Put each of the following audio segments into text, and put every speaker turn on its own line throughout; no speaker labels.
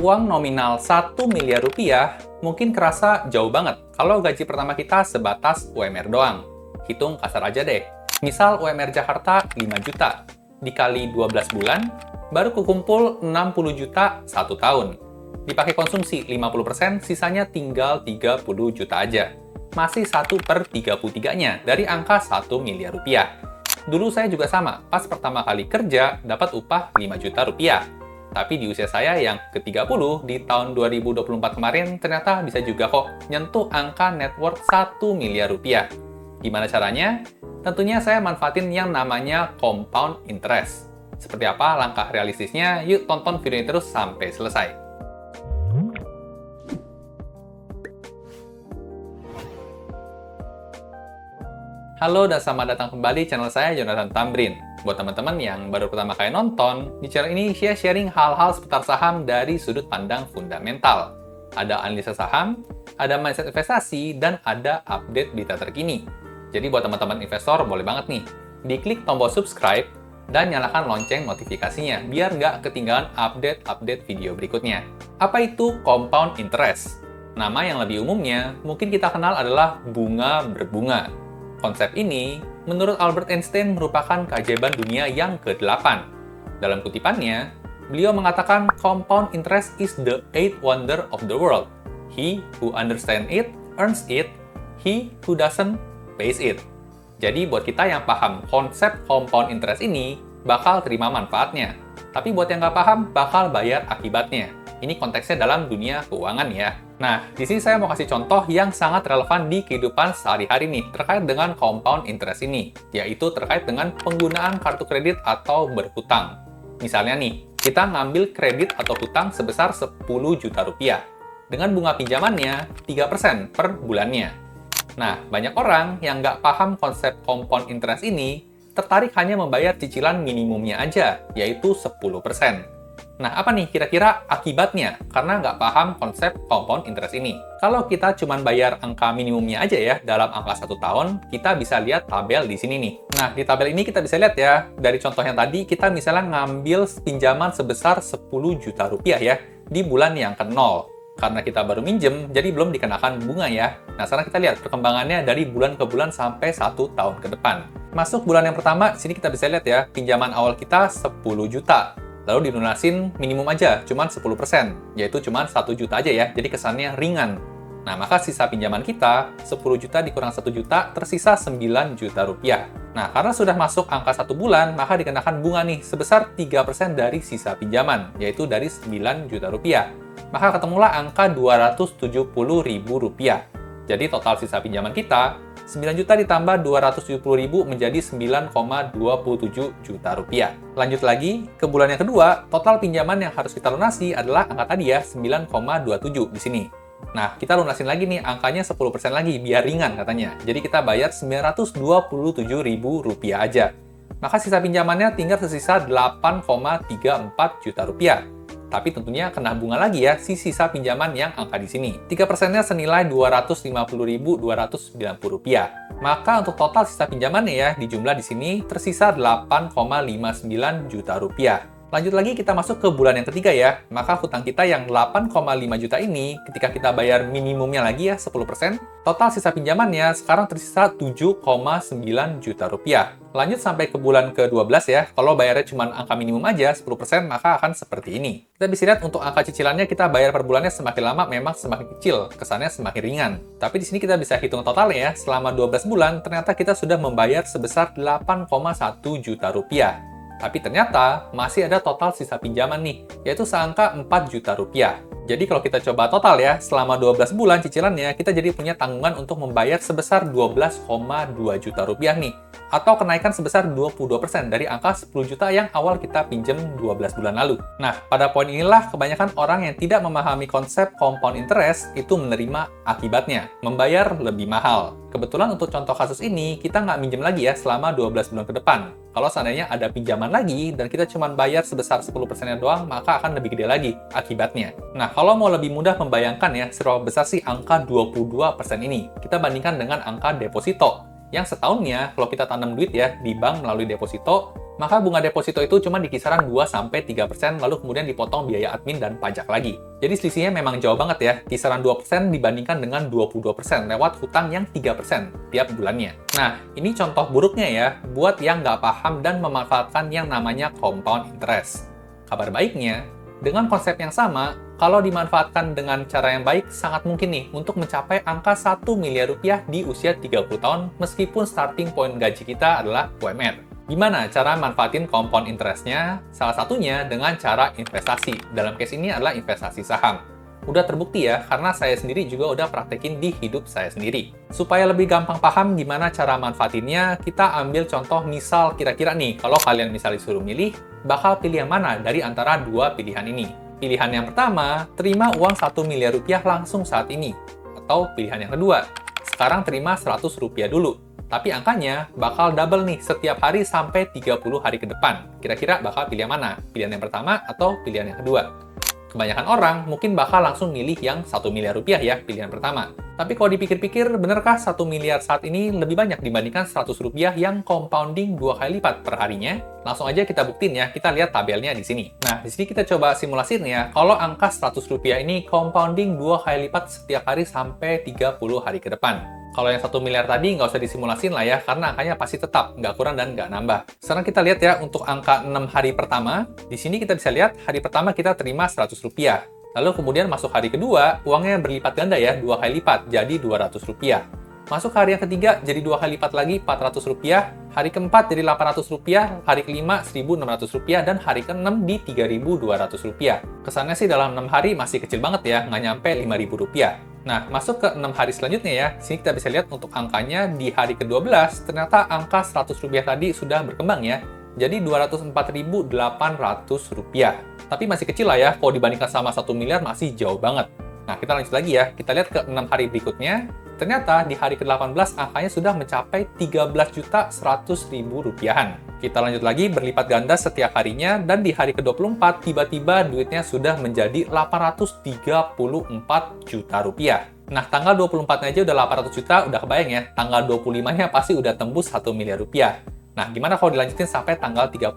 uang nominal 1 miliar rupiah mungkin kerasa jauh banget kalau gaji pertama kita sebatas UMR doang. Hitung kasar aja deh. Misal UMR Jakarta 5 juta, dikali 12 bulan, baru kekumpul 60 juta 1 tahun. Dipakai konsumsi 50%, sisanya tinggal 30 juta aja. Masih 1/33-nya dari angka 1 miliar rupiah. Dulu saya juga sama, pas pertama kali kerja dapat upah 5 juta rupiah. Tapi di usia saya yang ke-30 di tahun 2024 kemarin, ternyata bisa juga kok nyentuh angka net worth 1 miliar rupiah. Gimana caranya? Tentunya saya manfaatin yang namanya compound interest. Seperti apa langkah realistisnya? Yuk tonton video ini terus sampai selesai. Halo dan selamat datang kembali channel saya, Jonathan Tambrin. Buat teman-teman yang baru pertama kali nonton, di channel ini saya sharing hal-hal seputar saham dari sudut pandang fundamental. Ada analisa saham, ada mindset investasi, dan ada update berita terkini. Jadi buat teman-teman investor, boleh banget nih, diklik tombol subscribe dan nyalakan lonceng notifikasinya, biar nggak ketinggalan update-update video berikutnya. Apa itu compound interest? Nama yang lebih umumnya, mungkin kita kenal adalah bunga berbunga. Konsep ini, menurut Albert Einstein, merupakan keajaiban dunia yang ke-8. Dalam kutipannya, beliau mengatakan compound interest is the eighth wonder of the world. He who understands it, earns it. He who doesn't, pays it. Jadi buat kita yang paham konsep compound interest ini, bakal terima manfaatnya. Tapi buat yang nggak paham, bakal bayar akibatnya. Ini konteksnya dalam dunia keuangan ya. Nah, di sini saya mau kasih contoh yang sangat relevan di kehidupan sehari-hari nih, terkait dengan compound interest ini, yaitu terkait dengan penggunaan kartu kredit atau berhutang. Misalnya nih, kita ngambil kredit atau hutang sebesar 10 juta rupiah, dengan bunga pinjamannya 3% per bulannya. Nah, banyak orang yang nggak paham konsep compound interest ini, tertarik hanya membayar cicilan minimumnya aja, yaitu 10%. Nah, apa nih kira-kira akibatnya karena nggak paham konsep compound interest ini? Kalau kita cuma bayar angka minimumnya aja ya dalam angka 1 tahun, kita bisa lihat tabel di sini nih. Nah, di tabel ini kita bisa lihat ya, dari contoh yang tadi, kita misalnya ngambil pinjaman sebesar 10 juta rupiah ya, di bulan yang ke-0. Karena kita baru minjem, jadi belum dikenakan bunga ya. Nah, sekarang kita lihat perkembangannya dari bulan ke bulan sampai 1 tahun ke depan. Masuk bulan yang pertama, sini kita bisa lihat ya, pinjaman awal kita 10 juta. Lalu dilunasin minimum aja, cuman 10%, yaitu cuman 1 juta aja ya, jadi kesannya ringan. Nah, maka sisa pinjaman kita, 10 juta dikurang 1 juta, tersisa 9 juta rupiah. Nah, karena sudah masuk angka 1 bulan, maka dikenakan bunga nih, sebesar 3% dari sisa pinjaman, yaitu dari 9 juta rupiah. Maka ketemulah angka 270 ribu rupiah. Jadi total sisa pinjaman kita, 9 juta ditambah 270 ribu menjadi 9,27 juta rupiah. Lanjut lagi, ke bulan yang kedua, total pinjaman yang harus kita lunasi adalah angka tadi ya, 9,27 di sini. Nah, kita lunasin lagi nih, angkanya 10% lagi, biar ringan katanya. Jadi kita bayar 927 ribu rupiah aja. Maka sisa pinjamannya tinggal tersisa 8,34 juta rupiah. Tapi tentunya kena bunga lagi ya, si sisa pinjaman yang angka di sini. 3%-nya senilai 250.290 rupiah. Maka untuk total sisa pinjamannya ya, dijumlah di sini tersisa 8,59 juta rupiah. Lanjut lagi kita masuk ke bulan yang ketiga ya. Maka hutang kita yang 8,5 juta ini, ketika kita bayar minimumnya lagi ya, 10%, total sisa pinjamannya sekarang tersisa 7,9 juta rupiah. Lanjut sampai ke bulan ke-12 ya, kalau bayarnya cuma angka minimum aja, 10%, maka akan seperti ini. Kita bisa lihat untuk angka cicilannya kita bayar per bulannya semakin lama memang semakin kecil, kesannya semakin ringan. Tapi di sini kita bisa hitung totalnya ya, selama 12 bulan ternyata kita sudah membayar sebesar 8,1 juta rupiah. Tapi ternyata masih ada total sisa pinjaman nih, yaitu seangka 4 juta rupiah. Jadi kalau kita coba total ya, selama 12 bulan cicilannya, kita jadi punya tanggungan untuk membayar sebesar 12,2 juta rupiah nih. Atau kenaikan sebesar 22% dari angka 10 juta yang awal kita pinjem 12 bulan lalu. Nah, pada poin inilah kebanyakan orang yang tidak memahami konsep compound interest itu menerima akibatnya, membayar lebih mahal. Kebetulan untuk contoh kasus ini, kita nggak minjem lagi ya selama 12 bulan ke depan. Kalau seandainya ada pinjaman lagi dan kita cuma bayar sebesar 10%-nya doang, maka akan lebih gede lagi akibatnya. Nah, kalau mau lebih mudah membayangkan ya, seberapa besar sih angka 22% ini? Kita bandingkan dengan angka deposito, Yang setahunnya, kalau kita tanam duit ya di bank melalui deposito, maka bunga deposito itu cuma di kisaran 2-3%, lalu kemudian dipotong biaya admin dan pajak lagi. Jadi selisihnya memang jauh banget ya, kisaran 2% dibandingkan dengan 22% lewat hutang yang 3% tiap bulannya. Nah, ini contoh buruknya ya, buat yang nggak paham dan memanfaatkan yang namanya compound interest. Kabar baiknya, dengan konsep yang sama, kalau dimanfaatkan dengan cara yang baik, sangat mungkin nih untuk mencapai angka 1 miliar rupiah di usia 30 tahun meskipun starting point gaji kita adalah UMR. Gimana cara manfaatin compound interest-nya? Salah satunya dengan cara investasi. Dalam case ini adalah investasi saham. Udah terbukti ya, karena saya sendiri juga udah praktekin di hidup saya sendiri. Supaya lebih gampang paham gimana cara manfaatinnya, kita ambil contoh misal kira-kira nih, kalau kalian misalnya disuruh milih, bakal pilih yang mana dari antara dua pilihan ini? Pilihan yang pertama, terima uang 1 miliar rupiah langsung saat ini. Atau pilihan yang kedua, sekarang terima 100 rupiah dulu. Tapi angkanya bakal double nih setiap hari sampai 30 hari ke depan. Kira-kira bakal pilih yang mana? Pilihan yang pertama atau pilihan yang kedua? Kebanyakan orang mungkin bakal langsung milih yang 1 miliar rupiah ya, pilihan pertama. Tapi kalau dipikir-pikir, benarkah 1 miliar saat ini lebih banyak dibandingkan 100 rupiah yang compounding 2 kali lipat per harinya? Langsung aja kita buktiin ya, kita lihat tabelnya di sini. Nah, di sini kita coba simulasiin ya, kalau angka 100 rupiah ini compounding 2 kali lipat setiap hari sampai 30 hari ke depan. Kalau yang 1 miliar tadi nggak usah disimulasin lah ya, karena angkanya pasti tetap, nggak kurang dan nggak nambah. Sekarang kita lihat ya, untuk angka 6 hari pertama, di sini kita bisa lihat hari pertama kita terima 100 rupiah. Lalu kemudian masuk hari kedua, uangnya berlipat ganda ya, 2 kali lipat, jadi 200 rupiah. Masuk hari yang ketiga, jadi 2 kali lipat lagi, 400 rupiah. Hari keempat jadi 800 rupiah, hari kelima 1.600 rupiah, dan hari keenam di 3.200 rupiah. Kesannya sih dalam 6 hari masih kecil banget ya, nggak nyampe 5.000 rupiah. Nah, masuk ke 6 hari selanjutnya ya, sini kita bisa lihat untuk angkanya di hari ke-12, ternyata angka 100 rupiah tadi sudah berkembang ya, jadi 204.800 rupiah. Tapi masih kecil lah ya, kalau dibandingkan sama 1 miliar masih jauh banget. Nah, kita lanjut lagi ya, kita lihat ke 6 hari berikutnya, ternyata di hari ke-18 angkanya sudah mencapai 13.100.000 rupiahan. Kita lanjut lagi berlipat ganda setiap harinya, dan di hari ke-24 tiba-tiba duitnya sudah menjadi 834 juta rupiah. Nah, tanggal 24-nya aja udah 800 juta, udah kebayang ya, tanggal 25-nya pasti udah tembus 1 miliar rupiah. Nah, gimana kalau dilanjutin sampai tanggal 30?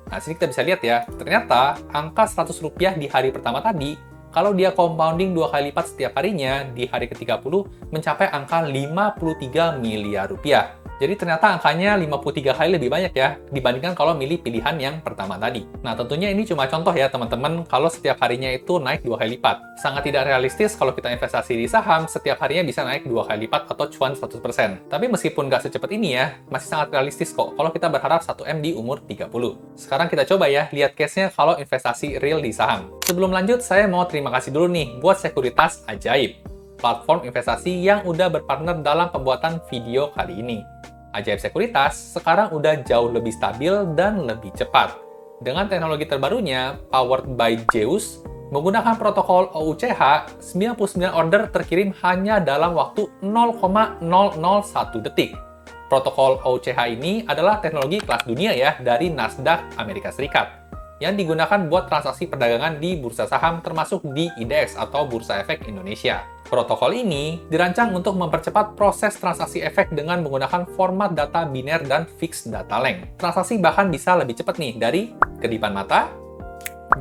Nah, sini kita bisa lihat ya, ternyata angka 100 rupiah di hari pertama tadi, kalau dia compounding 2 kali lipat setiap harinya, di hari ke-30 mencapai angka 53 miliar rupiah. Jadi ternyata angkanya 53 kali lebih banyak ya, dibandingkan kalau milih pilihan yang pertama tadi. Nah, tentunya ini cuma contoh ya teman-teman, kalau setiap harinya itu naik 2 kali lipat. Sangat tidak realistis kalau kita investasi di saham, setiap harinya bisa naik 2 kali lipat atau cuan 100%. Tapi meskipun nggak secepat ini ya, masih sangat realistis kok kalau kita berharap 1M di umur 30. Sekarang kita coba ya, lihat case-nya kalau investasi real di saham. Sebelum lanjut, saya mau terima kasih dulu nih buat Sekuritas Ajaib, platform investasi yang udah berpartner dalam pembuatan video kali ini. Ajaib Sekuritas sekarang udah jauh lebih stabil dan lebih cepat. Dengan teknologi terbarunya, powered by Zeus, menggunakan protokol OUCH, 99 order terkirim hanya dalam waktu 0,001 detik. Protokol OUCH ini adalah teknologi kelas dunia ya dari Nasdaq Amerika Serikat, yang digunakan buat transaksi perdagangan di bursa saham termasuk di IDX atau Bursa Efek Indonesia. Protokol ini dirancang untuk mempercepat proses transaksi efek dengan menggunakan format data biner dan fixed data length. Transaksi bahkan bisa lebih cepat nih dari kedipan mata,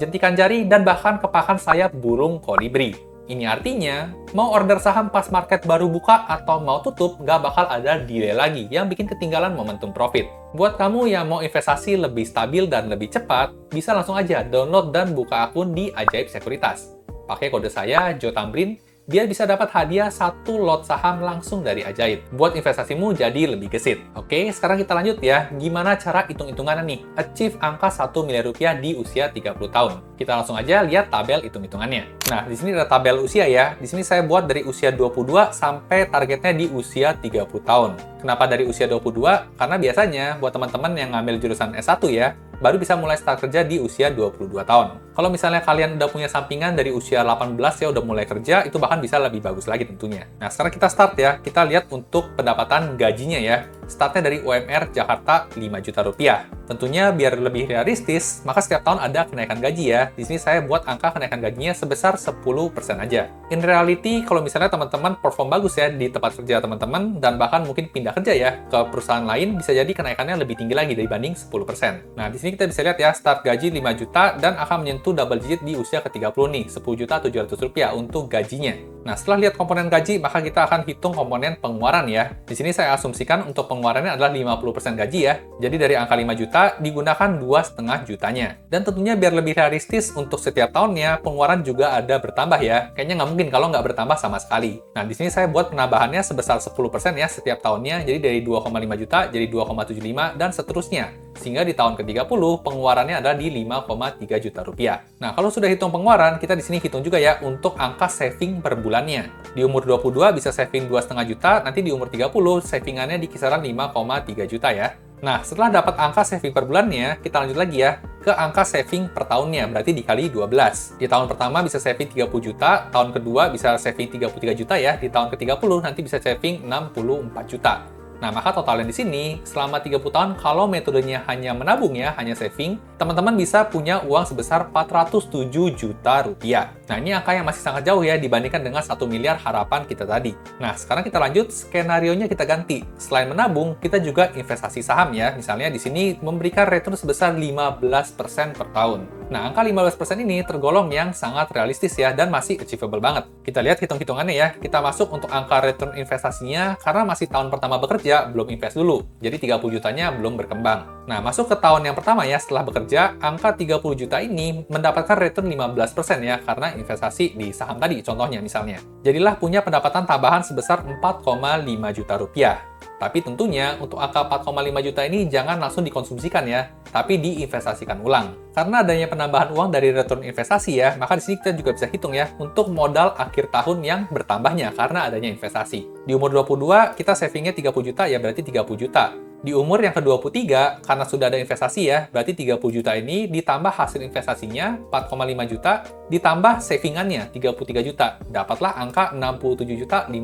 jentikan jari, dan bahkan kepakan sayap burung kolibri. Ini artinya, mau order saham pas market baru buka atau mau tutup, nggak bakal ada delay lagi yang bikin ketinggalan momentum profit. Buat kamu yang mau investasi lebih stabil dan lebih cepat, bisa langsung aja download dan buka akun di Ajaib Sekuritas. Pakai kode saya, Jo Tamrin, biar bisa dapat hadiah 1 lot saham langsung dari Ajaib, buat investasimu jadi lebih gesit. Oke, sekarang kita lanjut ya, gimana cara hitung-hitungannya nih, achieve angka 1 miliar rupiah di usia 30 tahun. Kita langsung aja lihat tabel hitung-hitungannya. Nah, di sini ada tabel usia ya, di sini saya buat dari usia 22 sampai targetnya di usia 30 tahun. Kenapa dari usia 22? Karena biasanya buat teman-teman yang ngambil jurusan S1 ya, baru bisa mulai start kerja di usia 22 tahun. Kalau misalnya kalian udah punya sampingan dari usia 18 ya udah mulai kerja, itu bahkan bisa lebih bagus lagi tentunya. Nah, sekarang kita start ya. Kita lihat untuk pendapatan gajinya ya. Startnya dari UMR Jakarta 5 juta rupiah. Tentunya biar lebih realistis, maka setiap tahun ada kenaikan gaji ya. Di sini saya buat angka kenaikan gajinya sebesar 10% aja. In reality, kalau misalnya teman-teman perform bagus ya di tempat kerja teman-teman, dan bahkan mungkin pindah kerja ya ke perusahaan lain, bisa jadi kenaikannya lebih tinggi lagi dibanding 10%. Nah, di sini kita bisa lihat ya, start gaji 5 juta dan akan menyentuh double digit di usia ke-30 nih, 10.700.000 rupiah untuk gajinya. Nah, setelah lihat komponen gaji, maka kita akan hitung komponen pengeluaran ya. Di sini saya asumsikan untuk pengeluarannya adalah 50% gaji ya. Jadi dari angka 5 juta digunakan 2,5 jutanya. Dan tentunya biar lebih realistis untuk setiap tahunnya, pengeluaran juga ada bertambah ya. Kayaknya nggak mungkin kalau nggak bertambah sama sekali. Nah, di sini saya buat penambahannya sebesar 10% ya setiap tahunnya. Jadi dari 2,5 juta jadi 2,75 dan seterusnya. Sehingga di tahun ke-30 pengeluarannya adalah di 5,3 juta rupiah. Nah, kalau sudah hitung pengeluaran, kita di sini hitung juga ya untuk angka saving per bulannya. Di umur 22 bisa saving 2,5 juta, nanti di umur 30 savingannya di kisaran 5,3 juta ya. Nah, setelah dapat angka saving per bulannya, kita lanjut lagi ya ke angka saving per tahunnya, berarti dikali 12. Di tahun pertama bisa saving 30 juta, tahun kedua bisa saving 33 juta ya, di tahun ke-30 nanti bisa saving 64 juta. Nah, maka totalnya di sini, selama 30 tahun, kalau metodenya hanya menabung ya, hanya saving, teman-teman bisa punya uang sebesar 407 juta rupiah. Nah, ini angka yang masih sangat jauh ya dibandingkan dengan 1 miliar harapan kita tadi. Nah, sekarang kita lanjut, skenarionya kita ganti. Selain menabung, kita juga investasi saham ya. Misalnya di sini memberikan return sebesar 15% per tahun. Nah, angka 15% ini tergolong yang sangat realistis ya, dan masih achievable banget. Kita lihat hitung-hitungannya ya, kita masuk untuk angka return investasinya, karena masih tahun pertama bekerja, belum invest dulu. Jadi 30 jutanya belum berkembang. Nah, masuk ke tahun yang pertama ya, setelah bekerja, angka 30 juta ini mendapatkan return 15% ya, karena investasi di saham tadi, contohnya misalnya. Jadilah punya pendapatan tambahan sebesar 4,5 juta rupiah. Tapi tentunya untuk angka 4,5 juta ini jangan langsung dikonsumsikan ya, tapi diinvestasikan ulang. Karena adanya penambahan uang dari return investasi ya, maka di sini kita juga bisa hitung ya untuk modal akhir tahun yang bertambahnya karena adanya investasi. Di umur 22 kita savingnya 30 juta ya, berarti 30 juta. Di umur yang ke-23, karena sudah ada investasi ya, berarti 30 juta ini ditambah hasil investasinya 4,5 juta, ditambah savingannya 33 juta. Dapatlah angka 67.500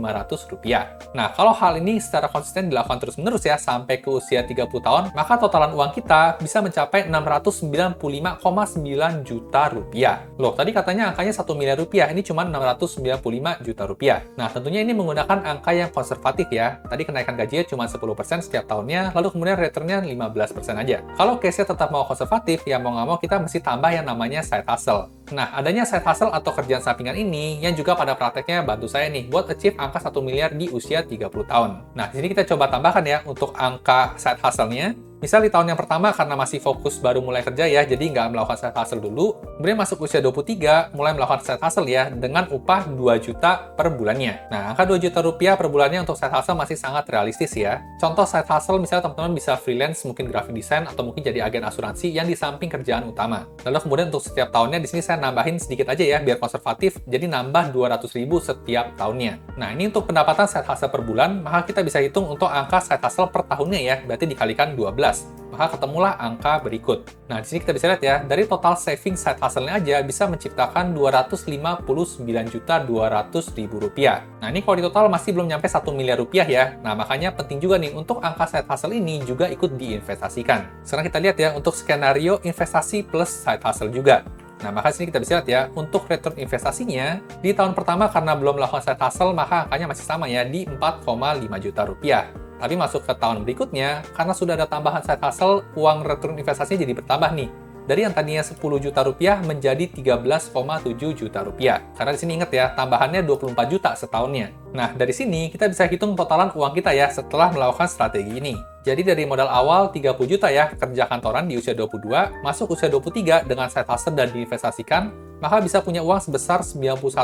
rupiah. Nah, kalau hal ini secara konsisten dilakukan terus-menerus ya, sampai ke usia 30 tahun, maka totalan uang kita bisa mencapai 695,9 juta rupiah. Loh, tadi katanya angkanya 1 miliar rupiah, ini cuma 695 juta rupiah. Nah, tentunya ini menggunakan angka yang konservatif ya. Tadi kenaikan gajinya cuma 10% setiap tahunnya, lalu kemudian returnnya 15% aja. Kalau case-nya tetap mau konservatif, ya mau nggak mau kita mesti tambah yang namanya side hustle. Nah, adanya side hustle atau kerjaan sampingan ini yang juga pada prakteknya bantu saya nih buat achieve angka 1 miliar di usia 30 tahun. Nah, di sini kita coba tambahkan ya untuk angka side hustle-nya. Misal di tahun yang pertama karena masih fokus baru mulai kerja ya, jadi nggak melakukan side hustle dulu. Kemudian masuk usia 23, mulai melakukan side hustle ya, dengan upah 2 juta per bulannya. Nah, angka 2 juta rupiah per bulannya untuk side hustle masih sangat realistis ya. Contoh side hustle misalnya teman-teman bisa freelance, mungkin graphic design, atau mungkin jadi agen asuransi yang di samping kerjaan utama. Lalu kemudian untuk setiap tahunnya di sini saya nambahin sedikit aja ya, biar konservatif, jadi nambah 200.000 setiap tahunnya. Nah, ini untuk pendapatan side hustle per bulan, maka kita bisa hitung untuk angka side hustle per tahunnya ya, berarti dikalikan 12. Maka ketemulah angka berikut. Nah, di sini kita bisa lihat ya, dari total saving side hustle-nya aja bisa menciptakan 259.200.000 rupiah. Nah, ini kalau di total masih belum nyampe 1 miliar rupiah ya. Nah, makanya penting juga nih untuk angka side hustle ini juga ikut diinvestasikan. Sekarang kita lihat ya untuk skenario investasi plus side hustle juga. Nah, maka sini kita bisa lihat ya, untuk return investasinya, di tahun pertama karena belum melakukan side hustle, maka angkanya masih sama ya, di 4,5 juta rupiah. Tapi masuk ke tahun berikutnya, karena sudah ada tambahan side hustle, uang return investasinya jadi bertambah nih. Dari yang tadinya 10 juta rupiah menjadi 13,7 juta rupiah. Karena di sini ingat ya, tambahannya 24 juta setahunnya. Nah, dari sini kita bisa hitung totalan uang kita ya setelah melakukan strategi ini. Jadi dari modal awal 30 juta ya, kerja kantoran di usia 22, masuk usia 23 dengan side hustle dan diinvestasikan, maka bisa punya uang sebesar 91,5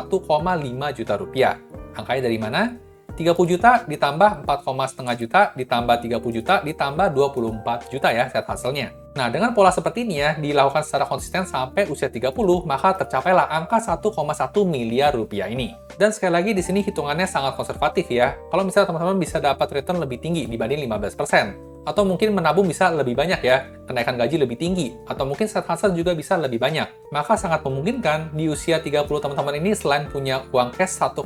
juta rupiah. Angkanya dari mana? 30 juta ditambah 4,5 juta, ditambah 30 juta, ditambah 24 juta ya side hustle-nya. Nah, dengan pola seperti ini ya, dilakukan secara konsisten sampai usia 30, maka tercapailah angka 1,1 miliar rupiah ini. Dan sekali lagi di sini hitungannya sangat konservatif ya. Kalau misalnya teman-teman bisa dapat return lebih tinggi dibanding 15%, atau mungkin menabung bisa lebih banyak ya, kenaikan gaji lebih tinggi, atau mungkin side hustle juga bisa lebih banyak. Maka sangat memungkinkan di usia 30 teman-teman ini selain punya uang cash 1,1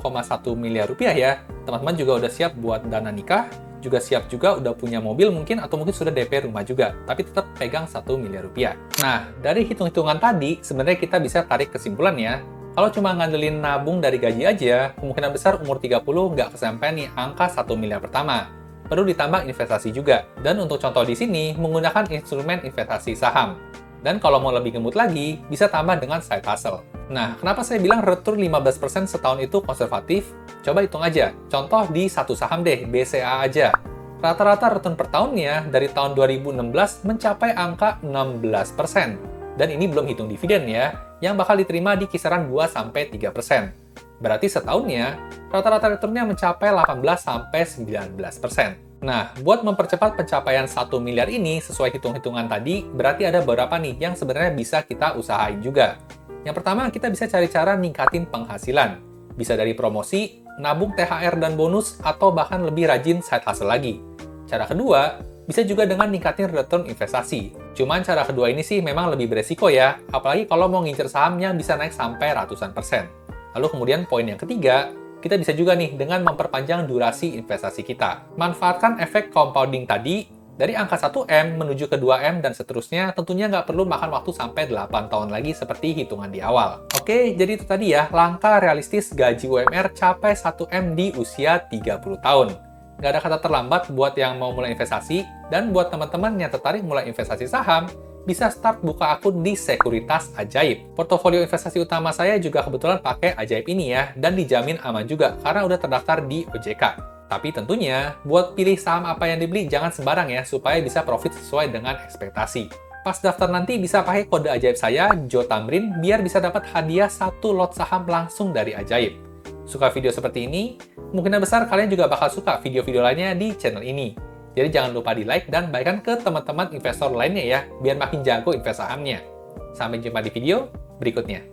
miliar rupiah ya, teman-teman juga udah siap buat dana nikah, juga siap juga udah punya mobil mungkin, atau mungkin sudah DP rumah juga, tapi tetap pegang 1 miliar rupiah. Nah, dari hitung-hitungan tadi, sebenarnya kita bisa tarik kesimpulan ya, kalau cuma ngandelin nabung dari gaji aja, kemungkinan besar umur 30 nggak kesampean nih angka 1 miliar pertama. Perlu ditambah investasi juga. Dan untuk contoh di sini, menggunakan instrumen investasi saham. Dan kalau mau lebih gemuk lagi, bisa tambah dengan side hustle. Nah, kenapa saya bilang return 15% setahun itu konservatif? Coba hitung aja. Contoh di satu saham deh, BCA aja. Rata-rata return per tahunnya dari tahun 2016 mencapai angka 16%. Dan ini belum hitung dividen ya, yang bakal diterima di kisaran 2-3%. Berarti setahunnya, rata-rata returnnya mencapai 18-19%. Nah, buat mempercepat pencapaian 1 miliar ini sesuai hitung-hitungan tadi, berarti ada beberapa nih yang sebenarnya bisa kita usahain juga. Yang pertama, kita bisa cari cara ningkatin penghasilan. Bisa dari promosi, nabung THR dan bonus, atau bahkan lebih rajin side hustle lagi. Cara kedua, bisa juga dengan ningkatin return investasi. Cuman cara kedua ini sih memang lebih beresiko ya, apalagi kalau mau ngincer saham yang bisa naik sampai ratusan persen. Lalu kemudian poin yang ketiga, kita bisa juga nih dengan memperpanjang durasi investasi kita. Manfaatkan efek compounding tadi, dari angka 1M menuju ke 2M dan seterusnya, tentunya nggak perlu makan waktu sampai 8 tahun lagi seperti hitungan di awal. Oke, jadi itu tadi ya, langkah realistis gaji UMR capai 1M di usia 30 tahun. Nggak ada kata terlambat buat yang mau mulai investasi, dan buat teman-teman yang tertarik mulai investasi saham, bisa start buka akun di Sekuritas Ajaib. Portofolio investasi utama saya juga kebetulan pakai Ajaib ini ya, dan dijamin aman juga karena udah terdaftar di OJK. Tapi tentunya, buat pilih saham apa yang dibeli jangan sembarang ya, supaya bisa profit sesuai dengan ekspektasi. Pas daftar nanti bisa pakai kode Ajaib saya, Jo Tamrin, biar bisa dapat hadiah 1 lot saham langsung dari Ajaib. Suka video seperti ini? Kemungkinan besar kalian juga bakal suka video-video lainnya di channel ini. Jadi jangan lupa di like dan bagikan ke teman-teman investor lainnya ya, biar makin jago invest sahamnya. Sampai jumpa di video berikutnya.